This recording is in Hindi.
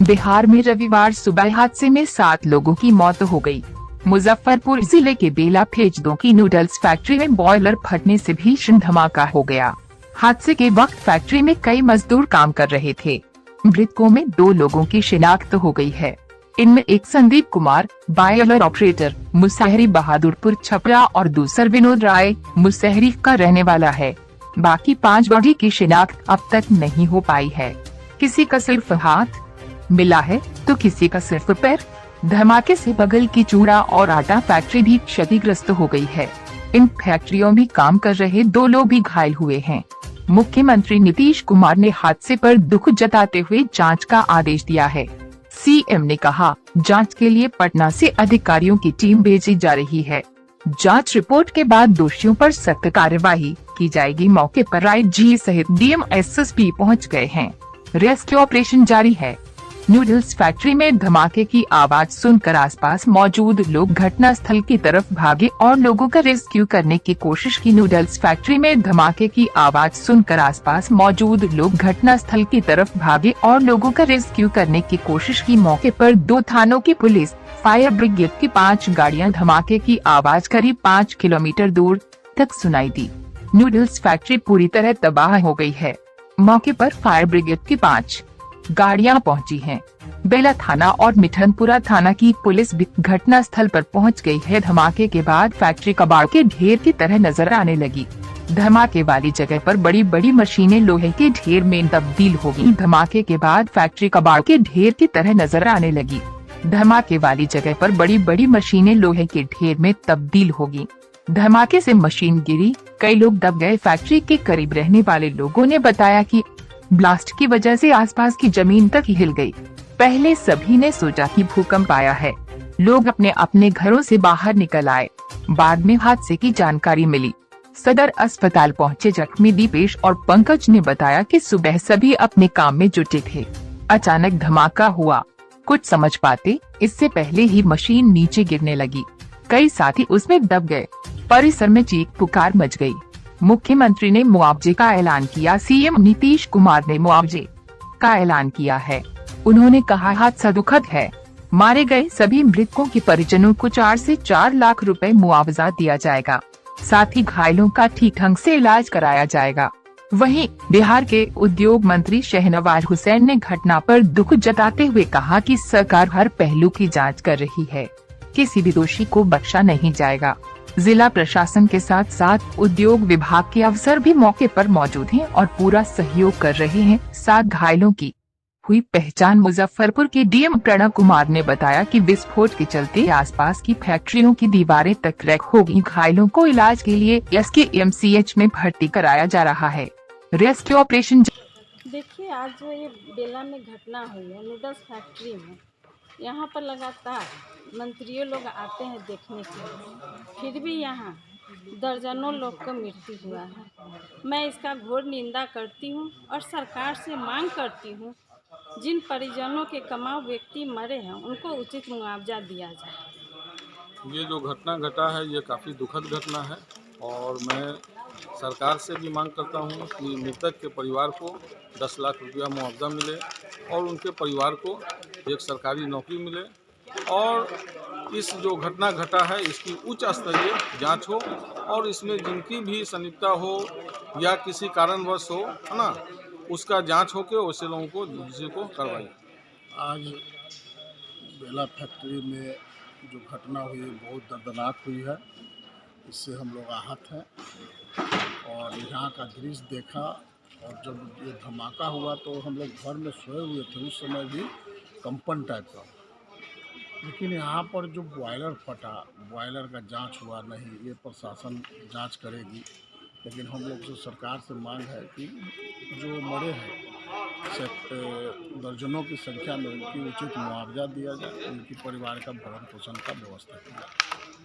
बिहार में रविवार सुबह हादसे में 7 लोगों की मौत हो गई। मुजफ्फरपुर जिले के बेला फेजदों की नूडल्स फैक्ट्री में बॉयलर फटने से भीषण धमाका हो गया। हादसे के वक्त फैक्ट्री में कई मजदूर काम कर रहे थे। मृतकों में 2 लोगों की शिनाख्त हो गई है। इनमें एक संदीप कुमार, बॉयलर ऑपरेटर, मुसहरी, बहादुरपुर छपरा और दूसरा विनोद राय, मुसहरी का रहने वाला है। बाकी 5 बॉडी की शिनाख्त अब तक नहीं हो पाई है। किसी का सिर्फ हाथ मिला है तो किसी का सिर्फ पैर। धमाके से बगल की चूड़ा और आटा फैक्ट्री भी क्षतिग्रस्त हो गई है। इन फैक्ट्रियों में काम कर रहे 2 लोग भी घायल हुए हैं। मुख्यमंत्री नीतीश कुमार ने हादसे पर दुख जताते हुए जांच का आदेश दिया है। सीएम ने कहा, जांच के लिए पटना से अधिकारियों की टीम भेजी जा रही है। जांच रिपोर्ट के बाद दोषियों पर सख्त कार्रवाई की जाएगी। मौके पर आईजी सहित डीएम एसएसपी पहुंच गए हैं। रेस्क्यू ऑपरेशन जारी है। नूडल्स फैक्ट्री में धमाके की आवाज सुनकर आसपास मौजूद लोग घटनास्थल की तरफ भागे और लोगों का रेस्क्यू करने की कोशिश की। नूडल्स फैक्ट्री में धमाके की आवाज सुनकर आसपास मौजूद लोग घटनास्थल की तरफ भागे और लोगों का रेस्क्यू करने की कोशिश की। मौके पर 2 थानों की पुलिस, फायर ब्रिगेड की 5 गाड़ियां। धमाके की आवाज करीब 5 किलोमीटर दूर तक सुनाई दी। नूडल्स फैक्ट्री पूरी तरह तबाह हो गई है। मौके पर फायर ब्रिगेड की 5 गाड़ियां पहुंची हैं। बेला थाना और मिठनपुरा थाना की पुलिस भी घटना स्थल पर पहुंच गई है। धमाके के बाद फैक्ट्री कबाड़ के ढेर की तरह नजर आने लगी। धमाके वाली जगह पर बड़ी बड़ी मशीनें लोहे के ढेर में तब्दील हो गई। धमाके के बाद फैक्ट्री कबाड़ के ढेर की तरह नजर आने लगी। धमाके वाली जगह पर बड़ी बड़ी मशीनें लोहे के ढेर में तब्दील होगी। धमाके से मशीन गिरी, कई लोग दब गए। फैक्ट्री के करीब रहने वाले लोगों ने बताया कि ब्लास्ट की वजह से आसपास की जमीन तक हिल गई। पहले सभी ने सोचा कि भूकंप आया है। लोग अपने अपने घरों से बाहर निकल आए। बाद में हादसे की जानकारी मिली। सदर अस्पताल पहुंचे जख्मी दीपेश और पंकज ने बताया कि सुबह सभी अपने काम में जुटे थे। अचानक धमाका हुआ। कुछ समझ पाते इससे पहले ही मशीन नीचे गिरने लगी। कई साथी उसमें दब गए। परिसर में चीख पुकार मच गई। मुख्यमंत्री ने मुआवजे का ऐलान किया। सीएम नीतीश कुमार ने मुआवजे का ऐलान किया है। उन्होंने कहा, हादसा दुखद है। मारे गए सभी मृतकों के परिजनों को 4 से 4 लाख रुपए मुआवजा दिया जाएगा। साथ ही घायलों का ठीक ढंग से इलाज कराया जाएगा। वहीं बिहार के उद्योग मंत्री शहनवाज हुसैन ने घटना पर दुख जताते हुए कहा कि सरकार हर पहलू की जांच कर रही है। किसी भी दोषी को बख्शा नहीं जाएगा। जिला प्रशासन के साथ साथ उद्योग विभाग के अफसर भी मौके पर मौजूद हैं और पूरा सहयोग कर रहे हैं। 7 घायलों की हुई पहचान। मुजफ्फरपुर के डीएम प्रणव कुमार ने बताया कि विस्फोट के चलते आसपास की फैक्ट्रियों की दीवारें तक क्रैक हो गई। घायलों को इलाज के लिए एसकेएमसीएच में भर्ती कराया जा रहा है। Rescue operation. देखिए, आज जो ये बेला में घटना हुई है नूडल्स फैक्ट्री में, यहाँ पर लगातार मंत्रियों लोग आते हैं देखने के लिए, फिर भी यहाँ दर्जनों लोग का मृत्यु हुआ है। मैं इसका घोर निंदा करती हूँ और सरकार से मांग करती हूँ, जिन परिजनों के कमाऊ व्यक्ति मरे हैं उनको उचित मुआवजा दिया जाए। ये जो घटना घटा है ये काफ़ी दुखद घटना है और मैं सरकार से भी मांग करता हूँ कि मृतक के परिवार को 10 लाख रुपया मुआवजा मिले और उनके परिवार को एक सरकारी नौकरी मिले और इस जो घटना घटा है इसकी उच्च स्तरीय जांच हो और इसमें जिनकी भी संलिप्तता हो या किसी कारणवश हो, है ना, उसका जांच हो के वैसे लोगों को दूसरे को करवाई। आज बेला फैक्ट्री में जो घटना हुई बहुत दर्दनाक हुई है। इससे हम लोग आहत हैं और यहाँ का दृश्य देखा और जब ये धमाका हुआ तो हम लोग घर में सोए हुए थे। उस समय भी कंपन टाइप का, लेकिन यहाँ पर जो बॉयलर फटा, बॉयलर का जांच हुआ नहीं। ये प्रशासन जांच करेगी, लेकिन हम लोग से सरकार से मांग है कि जो मरे हैं दर्जनों की संख्या में उनकी उचित मुआवजा दिया जाए, उनकी परिवार का भरण पोषण का व्यवस्था किया जाए।